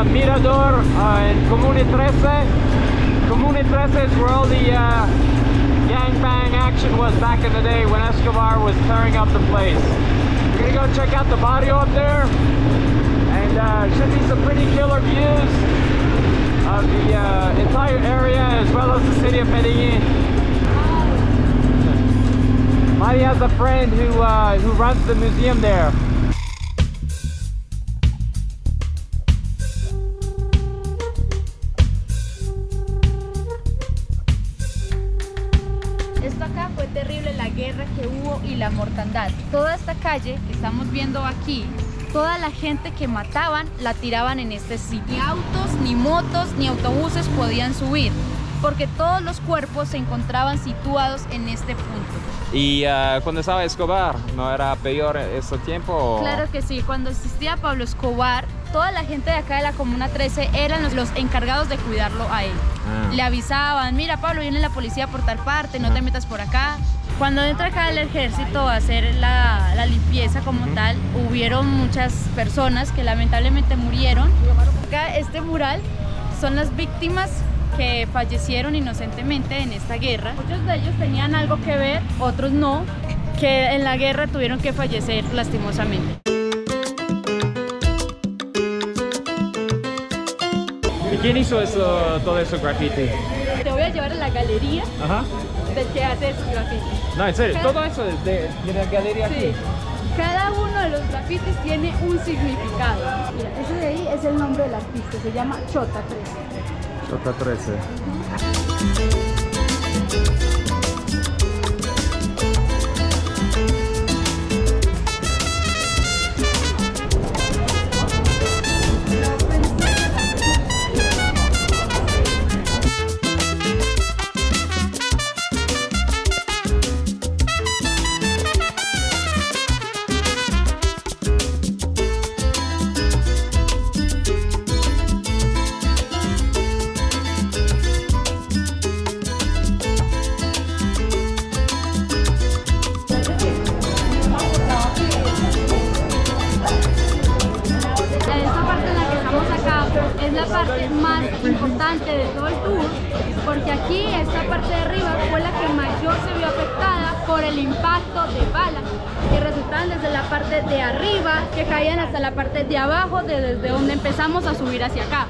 Mirador in Comune 13. Comune 13 is where all the gangbang action was back in the day when Escobar was tearing up the place. We're gonna go check out the barrio up there, and should be some pretty killer views of the entire area as well as the city of Medellin. Mari has a friend who runs the museum there. Esto acá fue terrible, la guerra que hubo y la mortandad. Toda esta calle que estamos viendo aquí, toda la gente que mataban la tiraban en este sitio. Ni autos, ni motos, ni autobuses podían subir, porque todos los cuerpos se encontraban situados en este punto. ¿Y cuando estaba Escobar, no era peor ese tiempo? Claro que sí, cuando existía Pablo Escobar, toda la gente de acá de la Comuna 13 eran los encargados de cuidarlo a él. Le avisaban, mira Pablo, viene la policía por tal parte, no te metas por acá. Cuando entra acá el ejército a hacer la limpieza como tal, hubieron muchas personas que lamentablemente murieron. Acá este mural son las víctimas que fallecieron inocentemente en esta guerra. Muchos de ellos tenían algo que ver, otros no, que en la guerra tuvieron que fallecer lastimosamente. ¿Y quién hizo todo eso graffiti? Te voy a llevar a la galería del que hace esos grafitis. No, en serio, todo eso es de la galería Sí. aquí. Cada uno de los grafitis tiene un significado. Mira, ese de ahí es el nombre del artista, se llama Chota 13. Chota 13. Más importante de todo el tour, porque aquí esta parte de arriba fue la que mayor se vio afectada por el impacto de balas que resultaban desde la parte de arriba que caían hasta la parte de abajo desde donde empezamos a subir hacia acá.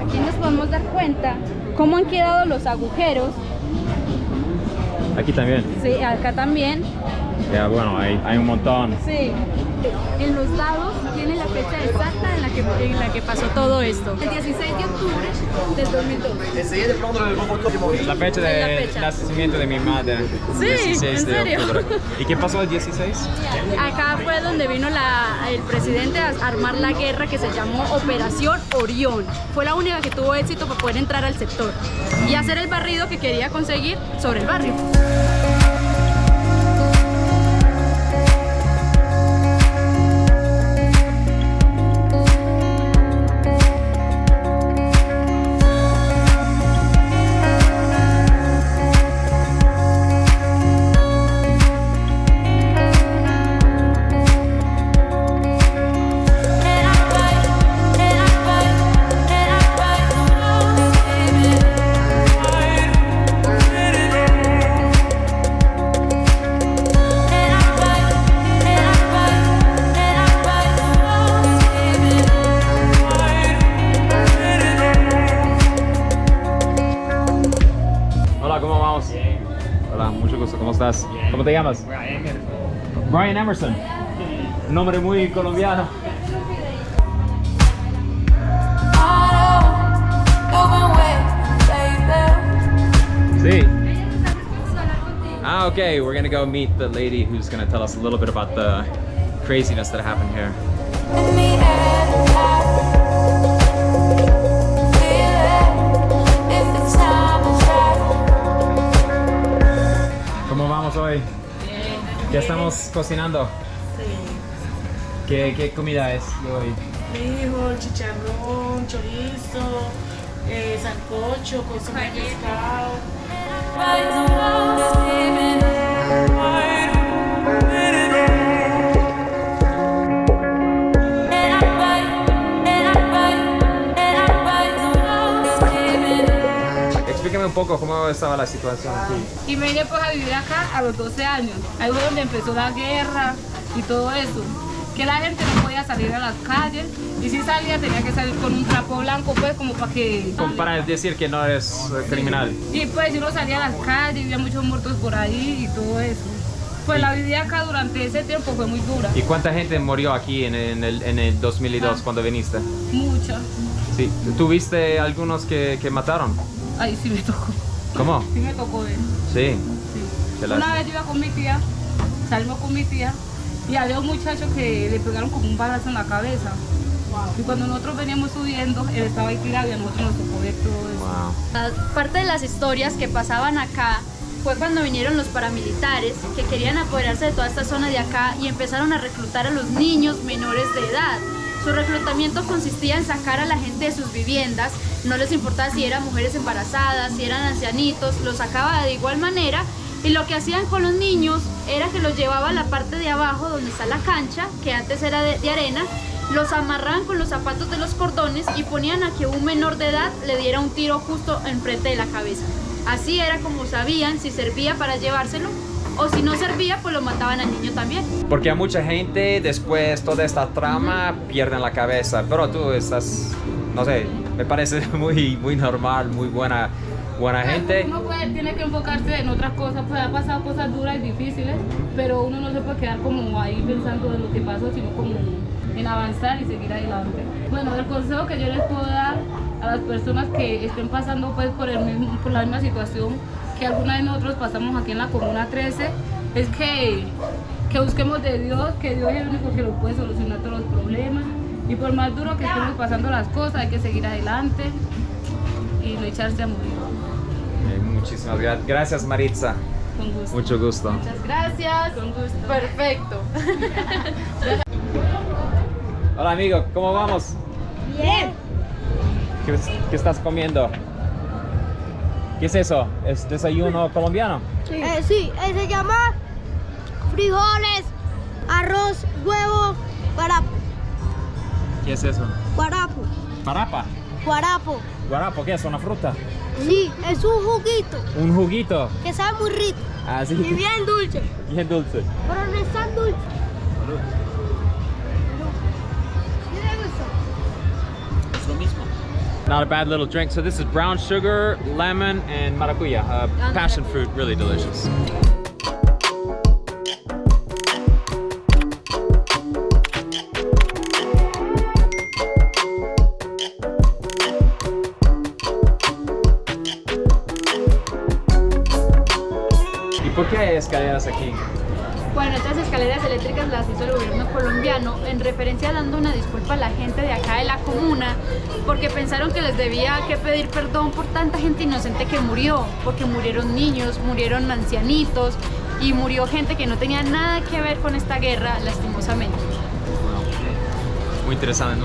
Aquí nos podemos dar cuenta cómo han quedado los agujeros. Aquí también. Sí, acá también. Ya, bueno, hay un montón. Sí. En los lados tiene la fecha exacta en la que pasó todo esto. El 16 de octubre del 2002. La fecha de nacimiento de mi madre. Sí, 16 ¿en de serio? octubre. ¿Y qué pasó el 16? Acá fue donde vino el presidente a armar la guerra que se llamó Operación Orión. Fue la única que tuvo éxito para poder entrar al sector y hacer el barrido que quería conseguir sobre el barrio. Hola, mucho gusto, ¿cómo estás? ¿Cómo te llamas? Brian Emerson. Un nombre muy colombiano. Sí. Okay, we're gonna go meet the lady who's gonna tell us a little bit about the craziness that happened here. ¿Cómo vamos hoy? ¿Qué estamos cocinando? Sí. ¿Qué comida es de hoy? Frijol, chicharrón, chorizo, sancocho, consomé de pescado. poco cómo estaba la situación aquí. Y me vine pues a vivir acá a los 12 años. Ahí fue donde empezó la guerra y todo eso. Que la gente no podía salir a las calles y si salía tenía que salir con un trapo blanco pues como para que... Como para decir que no eres criminal. Y pues yo no salía a las calles, había muchos muertos por ahí y todo eso. Pues la vida acá durante ese tiempo fue muy dura. ¿Y cuánta gente murió aquí en el 2002 cuando viniste? Mucha. Sí. ¿Tuviste algunos que mataron? Ahí sí me tocó. ¿Cómo? Sí me tocó ver. Sí. Sí. Una vez yo iba con mi tía, salimos con mi tía y había un muchacho que le pegaron como un balazo en la cabeza. Y cuando nosotros veníamos subiendo, él estaba ahí tirado y a nosotros nos tocó ver todo eso. Wow. Parte de las historias que pasaban acá fue cuando vinieron los paramilitares que querían apoderarse de toda esta zona de acá y empezaron a reclutar a los niños menores de edad. Su reclutamiento consistía en sacar a la gente de sus viviendas, no les importaba si eran mujeres embarazadas, si eran ancianitos, los sacaba de igual manera y lo que hacían con los niños era que los llevaba a la parte de abajo donde está la cancha, que antes era de arena, los amarraban con los zapatos de los cordones y ponían a que un menor de edad le diera un tiro justo enfrente de la cabeza. Así era como sabían si servía para llevárselo o si no servía pues lo mataban al niño también. Porque a mucha gente después toda esta trama pierden la cabeza, pero tú estás, no sé, me parece muy normal, muy buena gente. Uno tiene que enfocarse en otras cosas, pues ha pasado cosas duras y difíciles, pero uno no se puede quedar como ahí pensando en lo que pasó, sino como en avanzar y seguir adelante. Bueno, el consejo que yo les puedo dar a las personas que estén pasando pues por la misma situación que alguna de nosotros pasamos aquí en la Comuna 13 es que busquemos de Dios, que Dios es el único que lo puede solucionar todos los problemas y por más duro que estemos pasando las cosas hay que seguir adelante y no echarse a morir. Muchísimas gracias Maritza. Con gusto. Mucho gusto. Muchas gracias. Con gusto. Perfecto. Hola amigo, ¿cómo vamos? Bien. ¿Qué estás comiendo? ¿Qué es eso? ¿Es desayuno colombiano? Sí, se llama frijoles, arroz, huevo, guarapo. ¿Qué es eso? Guarapo. Parapa. Guarapo. Guarapo, ¿qué es? ¿Una fruta? Sí, es un juguito Un juguito. que sabe muy rico Ah, sí. y bien dulce. Bien dulce. Pero no es tan dulce. ¿Sí le gusta? Es lo mismo. Not a bad little drink. So this is brown sugar, lemon, and maracuya. Passion fruit, really delicious. ¿Y por qué hay escaleras aquí? Bueno, estas escaleras eléctricas las hizo el gobierno colombiano en referencia dando una disculpa a la gente de acá de la comuna porque pensaron que les debía que pedir perdón por tanta gente inocente que murió, porque murieron niños, murieron ancianitos y murió gente que no tenía nada que ver con esta guerra, lastimosamente. Muy interesante,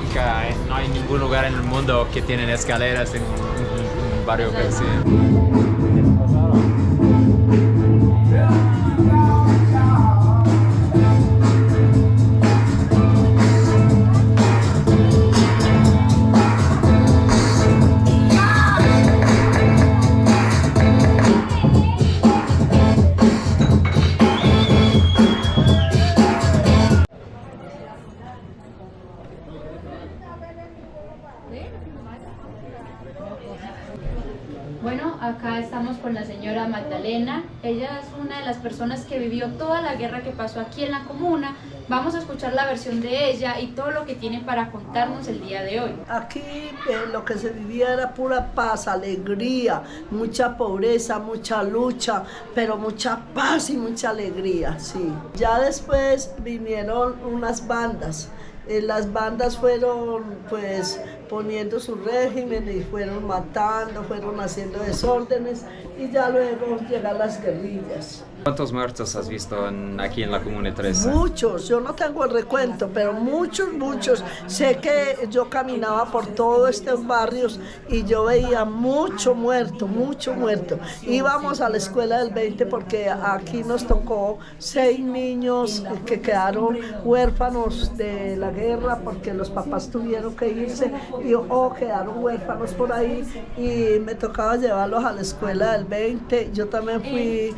no hay ningún lugar en el mundo que tienen escaleras en un barrio así. Bueno, acá estamos con la señora Magdalena. Ella es una de las personas que vivió toda la guerra que pasó aquí en la comuna. Vamos a escuchar la versión de ella y todo lo que tiene para contarnos el día de hoy. Aquí lo que se vivía era pura paz, alegría, mucha pobreza, mucha lucha, pero mucha paz y mucha alegría, sí. Ya después vinieron unas bandas. Las bandas fueron pues poniendo su régimen y fueron matando, fueron haciendo desórdenes y ya luego llegan las guerrillas. ¿Cuántos muertos has visto aquí en la Comuna 13? Muchos, yo no tengo el recuento, pero muchos. Sé que yo caminaba por todos estos barrios y yo veía mucho muerto. Íbamos a la escuela del 20 porque aquí nos tocó 6 niños que quedaron huérfanos de la guerra porque los papás tuvieron que irse y quedaron huérfanos por ahí y me tocaba llevarlos a la escuela del 20. Yo también fui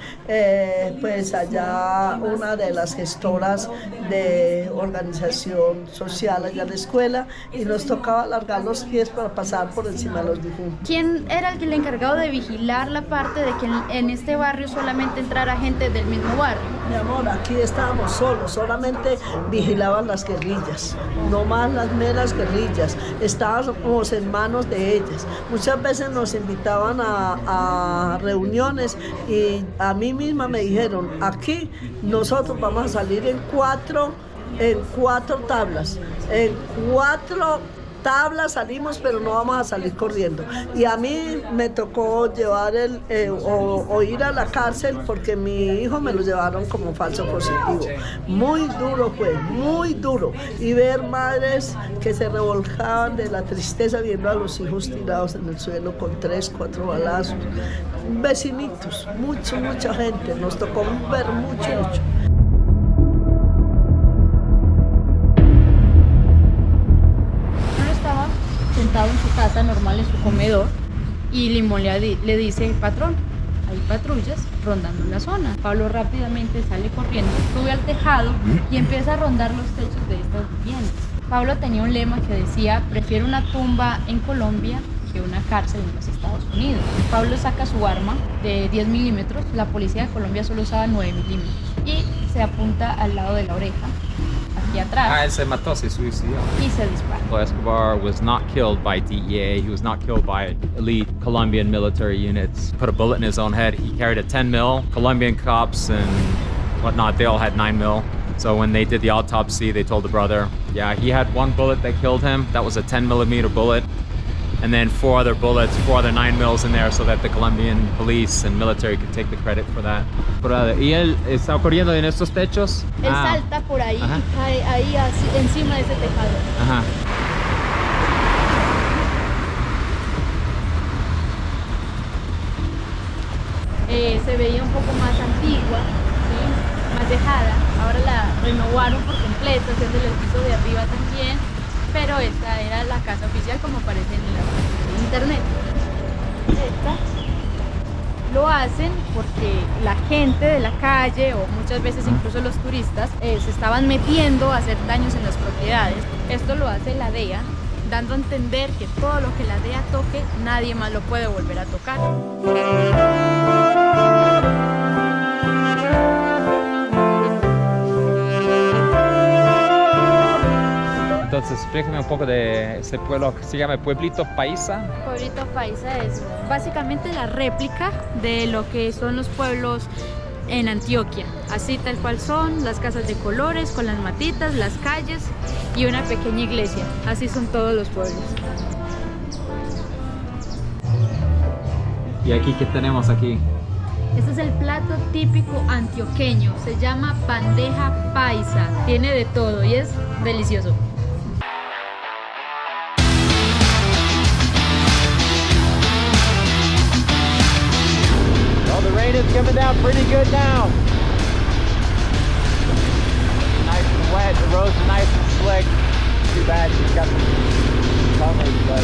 pues allá una de las gestoras de organización social allá en la escuela y nos tocaba alargar los pies para pasar por encima de los difuntos. ¿Quién era el encargado de vigilar la parte de que en este barrio solamente entrara gente del mismo barrio? Mi amor, aquí estábamos solos, solamente vigilaban las guerrillas, no más las meras guerrillas, estábamos en manos de ellas. Muchas veces nos invitaban a reuniones y a mí misma me dijeron, aquí nosotros vamos a salir en cuatro tablas, salimos, pero no vamos a salir corriendo. Y a mí me tocó llevar o ir a la cárcel porque mi hijo me lo llevaron como falso positivo. Muy duro fue, muy duro. Y ver madres que se revolcaban de la tristeza viendo a los hijos tirados en el suelo con 3, 4 balazos. Vecinitos, mucha gente. Nos tocó ver mucho. Sentado en su casa normal, en su comedor, y Limón le dice, patrón, hay patrullas rondando la zona. Pablo rápidamente sale corriendo, sube al tejado y empieza a rondar los techos de estas viviendas. Pablo tenía un lema que decía, prefiero una tumba en Colombia que una cárcel en los Estados Unidos. Pablo saca su arma de 10 milímetros, la policía de Colombia solo usaba 9 milímetros, y se apunta al lado de la oreja, aquí atrás. Él se mató, se suicidó. Y se dispara. Pablo Escobar was not killed by DEA. He was not killed by elite Colombian military units. Put a bullet in his own head. He carried a 10 mil. Colombian cops and whatnot, they all had 9 mil. So when they did the autopsy, they told the brother, yeah, he had one bullet that killed him. That was a 10 millimeter bullet. And then 4 other bullets, 4 other 9 mils in there so that the Colombian police and military could take the credit for that. ¿Y él está corriendo en estos techos? Él salta por ahí Ajá. y cae ahí así, encima de ese tejado. Ajá. Se veía un poco más antigua, ¿sí? Más dejada. Ahora la renovaron por completo, haciéndole el piso de arriba también. Pero esta era la casa oficial como aparece en internet. Esta lo hacen porque la gente de la calle o muchas veces incluso los turistas se estaban metiendo a hacer daños en las propiedades. Esto lo hace la DEA, dando a entender que todo lo que la DEA toque, nadie más lo puede volver a tocar. Entonces, explícame un poco de ese pueblo que se llama Pueblito Paisa. Pueblito Paisa es básicamente la réplica de lo que son los pueblos en Antioquia. Así tal cual son, las casas de colores, con las matitas, las calles y una pequeña iglesia. Así son todos los pueblos. ¿Y aquí qué tenemos aquí? Este es el plato típico antioqueño. Se llama bandeja paisa. Tiene de todo y es delicioso. Well, the rain is coming down pretty good now. Nice and wet. The roads are nice and slick. Too bad she's got some bummers, but